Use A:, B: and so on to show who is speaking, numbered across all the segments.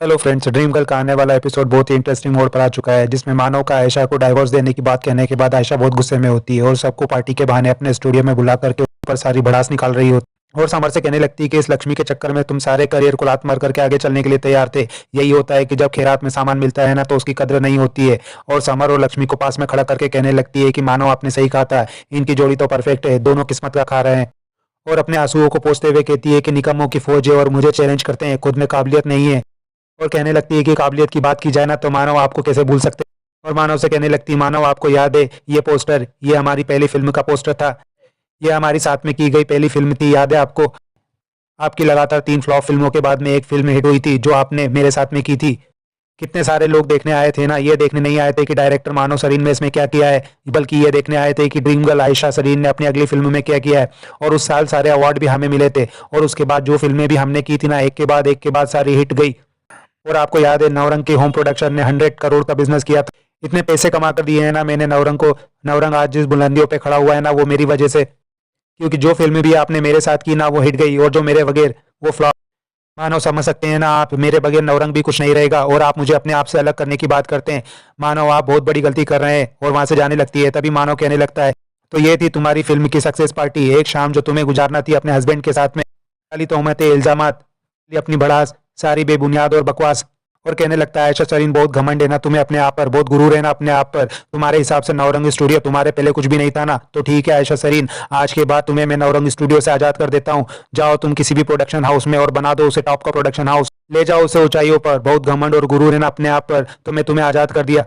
A: Hello friends, dream girl का आने वाला एपिसोड बहुत ही इंटरेस्टिंग मोड पर आ चुका है, जिसमें मानव का आयशा को डाइवोर्स देने की बात कहने के बाद आयशा बहुत गुस्से में होती है और सबको पार्टी के बहाने अपने स्टूडियो में बुला करके ऊपर सारी भड़ास निकाल रही होती है और समर से कहने लगती है कि इस लक्ष्मी के चक्कर में तुम सारे करियर को लात मार करके आगे चलने के लिए तैयार थे। यही होता है कि जब खैरात में सामान मिलता है ना तो उसकी कद्र नहीं होती है। और समर और लक्ष्मी को पास में खड़ा करके कहने लगती है कि मानव, आपने सही कहा था, इनकी जोड़ी तो परफेक्ट है, दोनों किस्मत का खा रहे हैं। और अपने आंसुओं को पोंछते हुए कहती है कि निकम्मों की फौज है और मुझे चैलेंज करते हैं, खुद में काबिलियत नहीं है। और कहने लगती है कि काबिलियत की बात की जाए ना तो मानव आपको कैसे भूल सकते हैं। और मानव से कहने लगती है, मानव आपको याद है ये पोस्टर, ये हमारी पहली फिल्म का पोस्टर था, ये हमारी साथ में की गई पहली फिल्म थी, याद है आपको? आपकी लगातार 3 फ्लॉप फिल्मों के बाद में एक फिल्म हिट हुई थी जो आपने मेरे साथ में की थी। कितने सारे लोग देखने आए थे ना, ये देखने नहीं आए थे कि डायरेक्टर मानव सरीन ने इसमें क्या किया है, बल्कि ये देखने आए थे कि ड्रीम गर्ल आयशा सरीन ने अपनी अगली फिल्म में क्या किया है। और उस साल सारे अवार्ड भी हमें मिले थे और उसके बाद जो फिल्में भी हमने की थी ना, एक के बाद सारी हिट गई। और आपको याद है नवरंग के होम प्रोडक्शन ने 100 करोड़ का बिजनेस किया था। इतने पैसे कमा कर दिए हैं ना मैंने नवरंग को। नवरंग आज जिस बुलंदियों पे खड़ा हुआ है ना वो मेरी वजह से, क्योंकि जो फिल्म भी आपने मेरे साथ की ना वो हिट गई और जो मेरे बगैर वो फ्लॉप। मानव समझ सकते हैं ना आप, मेरे बगैर नवरंग भी कुछ नहीं रहेगा और आप मुझे अपने आप से अलग करने की बात करते हैं। मानव आप बहुत बड़ी गलती कर रहे हैं। और वहां से जाने लगती है। तभी मानव कहने लगता है, तो ये थी तुम्हारी फिल्म की सक्सेस पार्टी, एक शाम जो तुम्हें गुजारना थी अपने हस्बैंड के साथ में। खाली तोहमतें, इल्जामात, अपनी भड़ास, सारी बेबुनियाद और बकवास। और कहने लगता है, आयशा सरीन बहुत घमंड है ना तुम्हें अपने आप पर, बहुत गुरूर है ना अपने आप पर। तुम्हारे हिसाब से नवरंग स्टूडियो तुम्हारे पहले कुछ भी नहीं था ना, तो ठीक है आयशा सरीन, आज के बाद तुम्हें मैं नवरंग स्टूडियो से आजाद कर देता हूँ। जाओ तुम किसी भी प्रोडक्शन हाउस में और बना दो उसे टॉप का प्रोडक्शन हाउस, ले जाओ उसे ऊंचाइयों पर। बहुत घमंड और गुरूर है ना अपने आप पर, तो मैं तुम्हें आजाद कर दिया।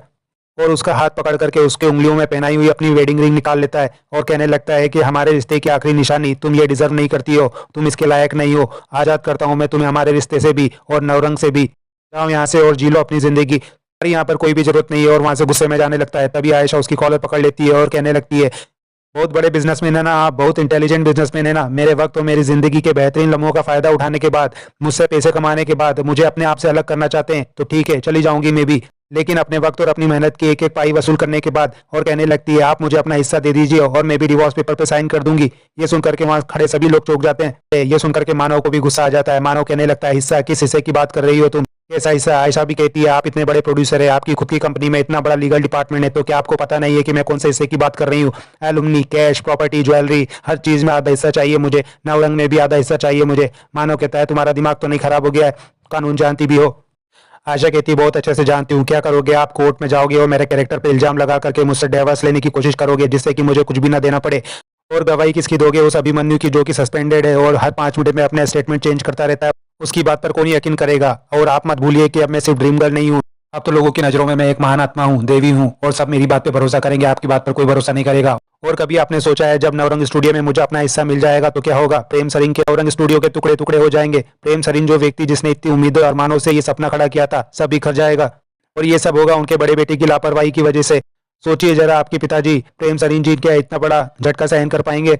A: और उसका हाथ पकड़ करके उसके उंगलियों में पहनाई हुई अपनी वेडिंग रिंग निकाल लेता है और कहने लगता है कि हमारे रिश्ते की आखिरी निशानी, तुम ये डिजर्व नहीं करती हो, तुम इसके लायक नहीं हो। आजाद करता हूं मैं तुम्हें हमारे रिश्ते से भी और नवरंग से भी। जाओ यहाँ से और जी लो अपनी जिंदगी, अरे यहाँ पर कोई भी जरूरत नहीं है। और वहां से गुस्से में जाने लगता है। तभी आयशा उसकी कॉलर पकड़ लेती है और कहने लगती है, बहुत बड़े बिजनेसमैन है ना आप, बहुत इंटेलिजेंट बिजनेसमैन है ना। मेरे वक्त और मेरी जिंदगी के बेहतरीन लम्हों का फायदा उठाने के बाद, मुझसे पैसे कमाने के बाद मुझे अपने आप से अलग करना चाहते हैं तो ठीक है, चली जाऊंगी मैं भी, लेकिन अपने वक्त और अपनी मेहनत की एक एक पाई वसूल करने के बाद। और कहने लगती है, आप मुझे अपना हिस्सा दे दीजिए और मैं भी डिवोर्स पेपर पे साइन कर दूंगी। ये सुनकर के वहां खड़े सभी लोग चौंक जाते हैं। ये सुनकर के मानव को भी गुस्सा आ जाता है। मानव कहने लगता है, हिस्सा? किस हिस्से की बात कर रही हो तुम? कैसा हिस्सा? आयशा भी कहती है, आप इतने बड़े प्रोड्यूसर है, आपकी खुद की कंपनी में इतना बड़ा लीगल डिपार्टमेंट है, तो क्या आपको पता नहीं है कि मैं कौन से हिस्से की बात कर रही हूँ? एलुमनी, कैश, प्रॉपर्टी, ज्वेलरी, हर चीज में आधा हिस्सा चाहिए मुझे। नवरंग में भी आधा हिस्सा चाहिए मुझे। मानव कहता है, तुम्हारा दिमाग तो नहीं खराब हो गया है? कानून जानती भी हो? आशा कहती है, बहुत अच्छे से जानती हूँ। क्या करोगे आप? कोर्ट में जाओगे और मेरे कैरेक्टर पे इल्जाम लगा करके मुझसे डिवोर्स लेने की कोशिश करोगे, जिससे कि मुझे कुछ भी ना देना पड़े। और गवाही किसकी दोगे? उस अभिमन्यु की जो कि सस्पेंडेड है और हर 5 मिनट में अपने स्टेटमेंट चेंज करता रहता है। उसकी बात पर कौन यकीन करेगा? और आप मत भूलिए कि अब मैं सिर्फ ड्रीम गर्ल नहीं हूँ, अब तो लोगों की नजरों में मैं एक महान आत्मा हूँ, देवी हूँ, और सब मेरी बात पे भरोसा करेंगे, आपकी बात पर कोई भरोसा नहीं करेगा। और कभी आपने सोचा है जब नवरंग स्टूडियो में मुझे अपना हिस्सा मिल जाएगा तो क्या होगा? प्रेम सरिन के नवरंग स्टूडियो के टुकड़े टुकड़े हो जाएंगे। प्रेम सरिन, जो व्यक्ति जिसने इतनी उम्मीदों और अरमानों से ये सपना खड़ा किया था, सब बिखर जाएगा। और ये सब होगा उनके बड़े बेटे की लापरवाही की वजह से। सोचिए जरा, आपके पिताजी प्रेम सरीन जी क्या इतना बड़ा झटका सहन कर पाएंगे?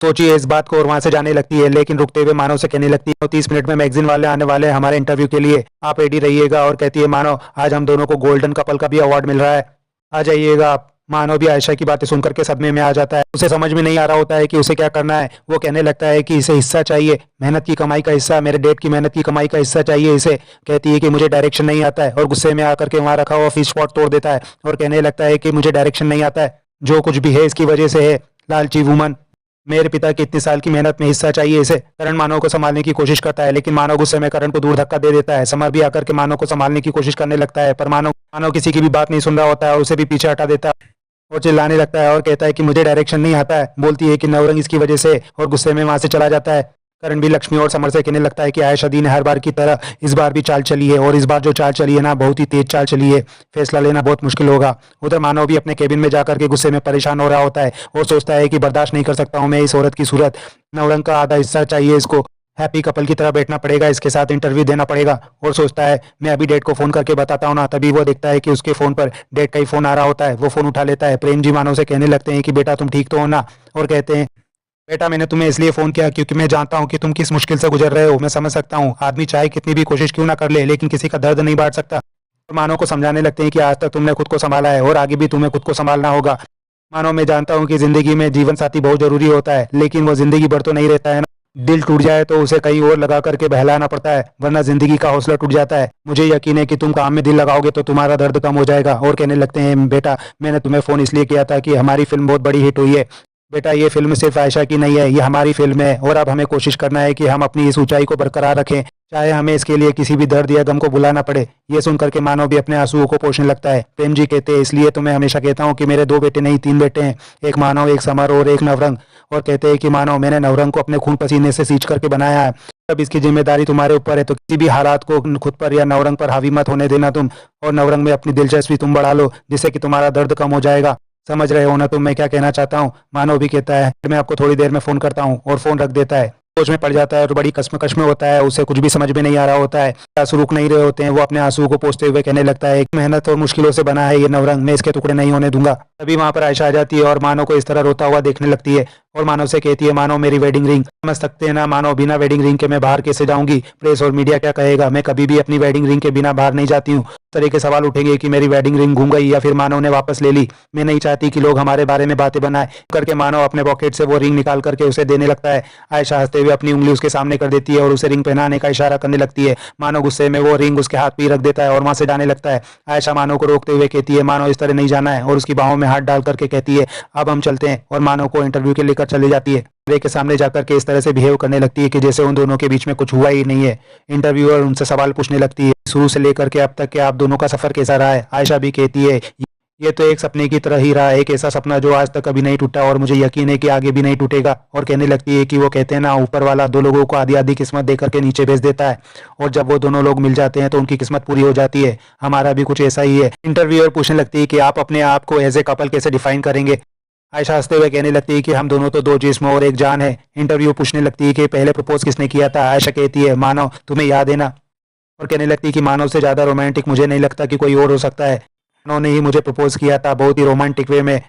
A: सोचिए इस बात को। और वहां से जाने लगती है, लेकिन रुकते हुए मानव से कहने लगती है, 30 मिनट में मैगजीन वाले आने वाले हैं हमारे इंटरव्यू के लिए, आप रेडी रहिएगा। और कहती है, मानव आज हम दोनों को गोल्डन कपल का भी अवार्ड मिल रहा है, आ जाइएगा आप। मानव भी आयशा की बातें सुनकर के सदमे में आ जाता है। उसे समझ में नहीं आ रहा होता है कि उसे क्या करना है। वो कहने लगता है कि इसे हिस्सा चाहिए, मेहनत की कमाई का हिस्सा, मेरे डेट की मेहनत की कमाई का हिस्सा चाहिए इसे। कहती है कि मुझे डायरेक्शन नहीं आता है और गुस्से में आकर के वहां रखा हुआ फिश पॉट तोड़ देता है और कहने लगता है कि मुझे डायरेक्शन नहीं आता है, जो कुछ भी है इसकी वजह से है, लालची वुमन। मेरे पिता की इतनी साल की मेहनत में हिस्सा चाहिए इसे। करण मानव को संभालने की कोशिश करता है, लेकिन मानव गुस्से में करण को दूर धक्का दे देता है। समर भी आकर के मानव को संभालने की कोशिश करने लगता है, पर मानव मानव किसी की भी बात नहीं सुन रहा होता है और उसे भी पीछे हटा देता है और चिल्लाने लगता है और कहता है कि मुझे डायरेक्शन नहीं आता है। बोलती है कि नवरंग इसकी वजह से, और गुस्से में वहां से चला जाता है। करण भी लक्ष्मी और समर से कहने लगता है कि आयशा दी ने हर बार की तरह इस बार भी चाल चली है, और इस बार जो चाल चली है ना, बहुत ही तेज चाल चली है, फैसला लेना बहुत मुश्किल होगा। उधर मानव भी अपने केबिन में जाकर के गुस्से में परेशान हो रहा होता है और सोचता है कि बर्दाश्त नहीं कर सकता हूँ मैं इस औरत की सूरत। नवरंग का आधा हिस्सा चाहिए इसको, हैप्पी कपल की तरह बैठना पड़ेगा, इसके साथ इंटरव्यू देना पड़ेगा। और सोचता है, मैं अभी डेट को फोन करके बताता हूँ ना। तभी वो देखता है कि उसके फोन पर डेट का ही फोन आ रहा होता है। वो फोन उठा लेता है। प्रेम जी मानव से कहने लगते हैं कि बेटा तुम ठीक तो हो ना? और कहते हैं, बेटा मैंने तुम्हें इसलिए फोन किया क्योंकि मैं जानता हूँ कि तुम किस मुश्किल से गुजर रहे हो। मैं समझ सकता हूँ, आदमी चाहे कितनी भी कोशिश क्यों ना कर ले, लेकिन किसी का दर्द नहीं बांट सकता। और मानव को समझाने लगते हैं कि आज तक तुमने खुद को संभाला है और आगे भी तुम्हें खुद को संभालना होगा। मानव, मैं जानता हूँ कि जिंदगी में जीवन साथी बहुत जरूरी होता है, लेकिन वो जिंदगी भर तो नहीं रहता है ना। दिल टूट जाए तो उसे कहीं और लगा करके बहलाना पड़ता है, वरना जिंदगी का हौसला टूट जाता है। मुझे यकीन है कि तुम काम में दिल लगाओगे तो तुम्हारा दर्द कम हो जाएगा। और कहने लगते हैं, बेटा मैंने तुम्हें फ़ोन इसलिए किया था कि हमारी फिल्म बहुत बड़ी हिट हुई है। बेटा ये फिल्म सिर्फ आयशा की नहीं है, ये हमारी फिल्म है और अब हमें कोशिश करना है कि हम अपनी इस ऊंचाई को बरकरार रखें, चाहे हमें इसके लिए किसी भी दर्द या गम को बुलाना पड़े। ये सुनकर के मानव भी अपने आंसुओं को पोंछने लगता है। प्रेम जी कहते हैं, इसलिए तो मैं हमेशा कहता हूँ कि मेरे 2 बेटे नहीं 3 बेटे हैं, एक मानव, एक समर और एक नवरंग। और कहते हैं कि मानव, मैंने नवरंग को अपने खून पसीने से सींच करके बनाया है। अब इसकी जिम्मेदारी तुम्हारे ऊपर है, तो किसी भी हालात को खुद पर या नवरंग पर हावी मत होने देना तुम। और नवरंग में अपनी दिलचस्पी तुम बढ़ा लो, जिससे कि तुम्हारा दर्द कम हो जाएगा। समझ रहे हो ना तुम मैं क्या कहना चाहता हूँ? मानव भी कहता है, मैं आपको थोड़ी देर में फ़ोन करता हूँ, और फ़ोन रख देता है। सोच में पड़ जाता है और बड़ी कश्मकश में होता है, उसे कुछ भी समझ में नहीं आ रहा होता है। आंसू रुक नहीं रहे होते हैं, वो अपने आंसुओं को पोंछते हुए कहने लगता है, मेहनत और मुश्किलों से बना है ये नवरंग, मैं इसके टुकड़े नहीं होने दूंगा। तभी वहां पर आयशा आ जाती है और मानव को इस तरह रोता हुआ देखने लगती है, और मानव से कहती है, मानव मेरी वेडिंग रिंग। समझ सकते हैं ना मानव, बिना वेडिंग रिंग के मैं बाहर कैसे जाऊंगी? प्रेस और मीडिया क्या कहेगा? मैं कभी भी अपनी वेडिंग रिंग के बिना बाहर नहीं जाती हूँ। इस तरह के सवाल उठेंगे कि मेरी वेडिंग रिंग घूम गई या फिर मानव ने वापस ले ली। मैं नहीं चाहती कि लोग हमारे बारे में बातें बनाए। करके मानव अपने पॉकेट से वो रिंग निकाल करके उसे देने लगता है। आयशा हंसते हुए अपनी उंगली उसके सामने कर देती है और उसे रिंग पहनाने का इशारा करने लगती है। मानव गुस्से में वो रिंग उसके हाथ पे ही रख देता है और वहां से जाने लगता है। आयशा मानव को रोकते हुए कहती है, मानव इस तरह नहीं जाना है, और उसकी बाहों में हाथ डाल करके कहती है, अब हम चलते हैं। और मानव को इंटरव्यू के लेकर चली जाती है। कैमरे के सामने जाकर के इस तरह से बिहेव करने लगती है कि जैसे उन दोनों के बीच में कुछ हुआ ही नहीं है। इंटरव्यूअर उनसे सवाल पूछने लगती है, शुरू से लेकर के अब तक के आप दोनों का सफर कैसा रहा है? आयशा भी कहती है, ये तो एक सपने की तरह ही रहा, एक ऐसा सपना जो आज तक कभी नहीं टूटा और मुझे यकीन है कि आगे भी नहीं टूटेगा। और कहने लगती है कि वो कहते हैं ना, ऊपर वाला 2 लोगों को आधी आधी किस्मत दे करके नीचे भेज देता है, और जब वो दोनों लोग मिल जाते हैं तो उनकी किस्मत पूरी हो जाती है। हमारा भी कुछ ऐसा ही है। इंटरव्यूअर पूछने लगती है कि आप अपने आप को एज ए कपल कैसे डिफाइन करेंगे? आयशा हंसते हुए कहने लगती है कि हम दोनों तो 2 जिस्म और एक जान है। इंटरव्यू पूछने लगती है कि पहले प्रपोज किसने किया था? आयशा कहती है, मानव, तुम्हें याद है ना? और कहने लगती है कि मानव से ज़्यादा रोमांटिक मुझे नहीं लगता कि कोई और हो सकता है। मानव ने ही मुझे प्रपोज किया था, बहुत ही रोमांटिक वे में,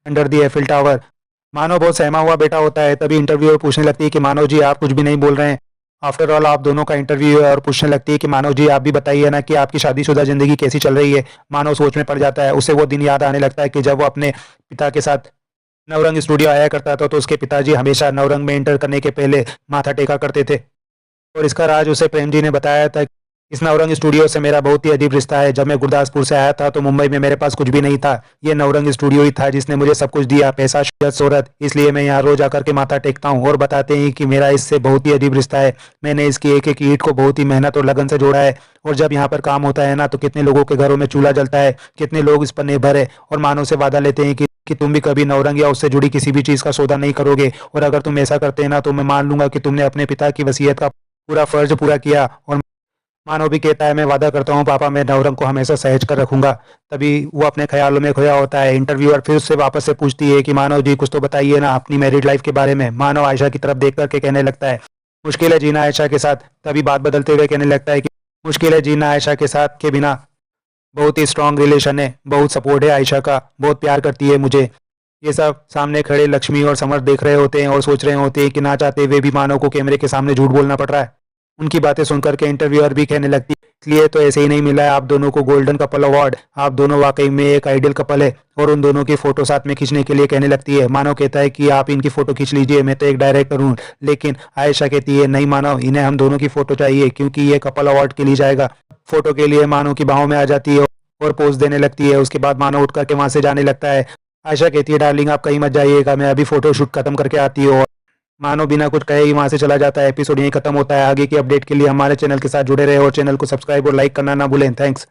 A: अंडर दी एफिल टावर। मानव बहुत सहमा हुआ बेटा होता है। तभी इंटरव्यूअर पूछने लगती है कि मानव जी आप कुछ भी नहीं बोल रहे हैं, आफ्टर ऑल आप दोनों का इंटरव्यू है। और पूछने लगती है कि मानव जी आप भी बताइए ना कि आपकी शादीशुदा जिंदगी कैसी चल रही है? मानव सोच में पड़ जाता है। उसे वो दिन याद आने लगता है कि जब वो अपने पिता के साथ नवरंग स्टूडियो आया करता था, तो उसके पिताजी हमेशा नवरंग में एंटर करने के पहले माथा टेका करते थे। और इसका राज उसे प्रेम जी ने बताया था। इस नवरंग स्टूडियो से मेरा बहुत ही अजीब रिश्ता है। जब मैं गुरदासपुर से आया था तो मुंबई में मेरे पास कुछ भी नहीं था। ये नवरंग स्टूडियो ही था जिसने मुझे सब कुछ दिया, पैसा, शोहरत, शोहरत। इसलिए मैं यहाँ रोज आकर के माथा टेकता हूँ। और बताते हैं कि मेरा इससे बहुत ही अजीब रिश्ता है। मैंने इसकी एक एक ईंट को बहुत ही मेहनत और लगन से जोड़ा है। और जब यहाँ पर काम होता है ना, तो कितने लोगों के घरों में चूल्हा जलता है, कितने लोग इस पर निर्भर है। और मानव से वादा लेते हैं कि तुम भी कभी नवरंग या उससे जुड़ी किसी भी चीज का सौदा नहीं करोगे। और अगर तुम ऐसा करते हैं ना, तो मैं मान लूंगा कि तुमने अपने पिता की वसीयत का पूरा फर्ज पूरा किया। और मानव भी कहता है, मैं वादा करता हूँ पापा, मैं नवरंग को हमेशा सहेज कर रखूंगा। तभी वो अपने ख्यालों में खोया होता है। इंटरव्यूअर फिर उससे वापस से पूछती है कि मानव जी कुछ तो बताइए ना अपनी मैरिड लाइफ के बारे में। मानव आयशा की तरफ देख करके कहने लगता है, मुश्किल है जीना आयशा के साथ। तभी बात बदलते हुए कहने लगता है कि मुश्किल है जीना आयशा के साथ के बिना। बहुत ही स्ट्रांग रिलेशन है, बहुत सपोर्ट है आयशा का, बहुत प्यार करती है मुझे। ये सब सामने खड़े लक्ष्मी और समर देख रहे होते हैं और सोच रहे होते हैं कि ना चाहते हुए भी मानव को कैमरे के सामने झूठ बोलना पड़ रहा है। उनकी बातें सुनकर के इंटरव्यूअर भी कहने लगती है, इसलिए तो ऐसे ही नहीं मिला है आप दोनों को गोल्डन कपल अवार्ड। आप दोनों वाकई में एक आइडियल कपल है। और उन दोनों की फोटो साथ में खींचने के लिए कहने लगती है। मानव कहता है कि आप इनकी फोटो खींच लीजिए, मैं तो एक डायरेक्टर हूँ। लेकिन आयशा कहती है, नहीं मानव, इन्हें हम दोनों की फोटो चाहिए, क्योंकि ये कपल अवार्ड के लिए जाएगा। फोटो के लिए मानव की बाहों में आ जाती है और पोज देने लगती है। उसके बाद मानव उठ करके वहां से जाने लगता है। आयशा कहती है, डार्लिंग आप कहीं मत जाइएगा, मैं अभी फोटो शूट खत्म करके आती हूँ। मानो बिना कुछ कहे ही वहां से चला जाता है। एपिसोड यहीं खत्म होता है। आगे की अपडेट के लिए हमारे चैनल के साथ जुड़े रहे और चैनल को सब्सक्राइब और लाइक करना ना भूलें। थैंक्स।